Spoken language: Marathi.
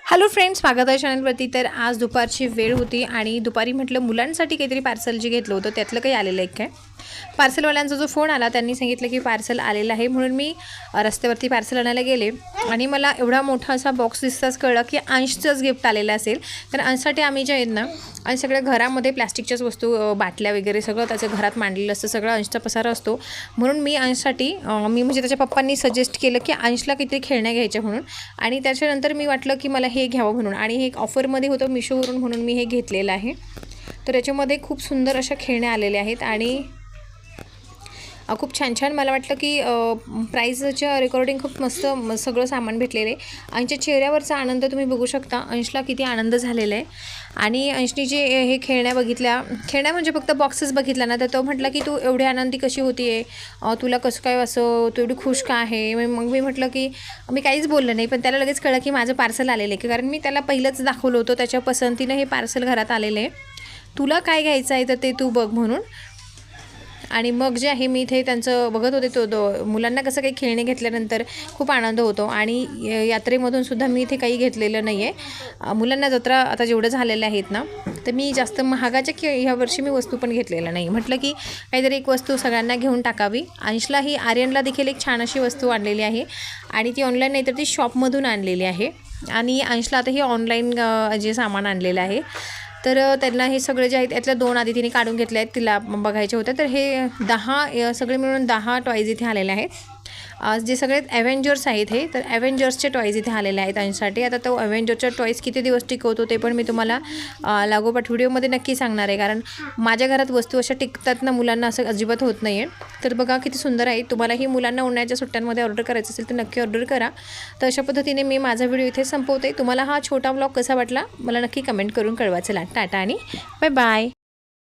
हॅलो फ्रेंड्स, स्वागत आहे चॅनलवरती। तर आज दुपारची वेळ होती आणि दुपारी म्हटलं मुलांसाठी काहीतरी पार्सल जे घेतलं होतं त्यातलं काही आलेलं आहे काय। पार्सलवाल्यांचा जो फोन आला त्यांनी सांगितलं की पार्सल आलेलं आहे, म्हणून मी रस्त्यावरती पार्सल आणायला गेले आणि मला एवढा मोठा असा बॉक्स दिसताच कळलं की अंशचंच गिफ्ट आलेलं असेल। कारण अंशसाठी आम्ही जे आहेत ना आणि सगळ्या घरामध्ये प्लास्टिकच्याच वस्तू, बाटल्या वगैरे सगळं त्याचं घरात मांडलेलं असतं, सगळं अंशचा पसारा असतो। म्हणून मी अंशसाठी म्हणजे त्याच्या पप्पांनी सजेस्ट केलं की अंशला किती खेळण्या घ्यायच्या म्हणून, आणि त्याच्यानंतर मी वाटलं की मला हे घ्यावं म्हणून, आणि हे एक ऑफरमध्ये होतं मिशोवरून म्हणून मी हे घेतलेलं आहे। तर याच्यामध्ये खूप सुंदर अशा खेळण्या आलेल्या आहेत आणि खूप छान छान मला वाटलं की प्राईजच्या रेकॉर्डिंग खूप मस्त सगळं सामान भेटलेलं आहे। अंशच्या चेहऱ्यावरचा आनंद तुम्ही बघू शकता, अंशला किती आनंद झालेला आहे। आणि अंशनी जे हे खेळण्या खेळण्या म्हणजे फक्त बॉक्सेस बघितला ना, तर तो म्हटला की तू एवढी आनंदी कशी होती आहे, तुला कसं काय असं, तू एवढी खुश का आहे। मग मी म्हटलं की मी काहीच बोललं नाही, पण त्याला लगेच कळलं की माझं पार्सल आलेलं आहे, कारण मी त्याला पहिलंच दाखवलं होतं त्याच्या पसंतीनं हे पार्सल घरात आलेलं आहे, तुला काय घ्यायचं आहे तर ते तू बघ म्हणून। आणि मग जे आहे मी इथे त्यांचं बघत होते, तो मुलांना कसं काही खेळणे घेतल्यानंतर खूप आनंद होतो। आणि यात्रेमधून सुद्धा मी इथे काही घेतलेलं नाही आहे। मुलांना जत्रा आता जेवढं झालेलं आहेत ना, तर मी जास्त महागाच्या ह्या वर्षी मी वस्तू पण घेतलेलं नाही। म्हटलं की काहीतरी एक वस्तू सगळ्यांना घेऊन टाकावी। अंशला ही आर्यनला देखील एक छान अशी वस्तू आणलेली आहे, आणि ती ऑनलाईन नाही तर ती शॉपमधून आणलेली आहे। आणि अंशला आता ही ऑनलाईन जे सामान आणलेलं आहे, तर त्यांना हे सगळे जे आहेत त्यातल्या 2 आधी तिने काढून घेतले आहेत, तिला बघायचे होते। तर हे 10 सगळे मिळून 10 टॉयज इथे आलेले आहेत। जे सगळे ॲव्हेंजर्स आहेत हे, तर ॲव्हेंजर्सचे टॉयज इथे आलेले आहेत अंशसाठी। आता तो ॲव्हेंजरचा टॉयज किती दिवस टिकवतो ते पण मी तुम्हाला लागोपाठ व्हिडिओमध्ये नक्की सांगणार आहे, कारण माझ्या घरात वस्तू अशा टिकतात ना, मुलांना असं अजिबात होत नाही आहे। तर बघा किती सुंदर आहे। तुम्हालाही मुलांना उन्हाळ्याच्या सुट्ट्यांमध्ये ऑर्डर करायचं असेल तर नक्की ऑर्डर करा। तर अशा पद्धतीने मी माझा व्हिडिओ इथे संपवते। तुम्हाला हा छोटा व्लॉग कसा वाटला मला नक्की कमेंट करून कळवा। चला, टाटा आणि बाय बाय।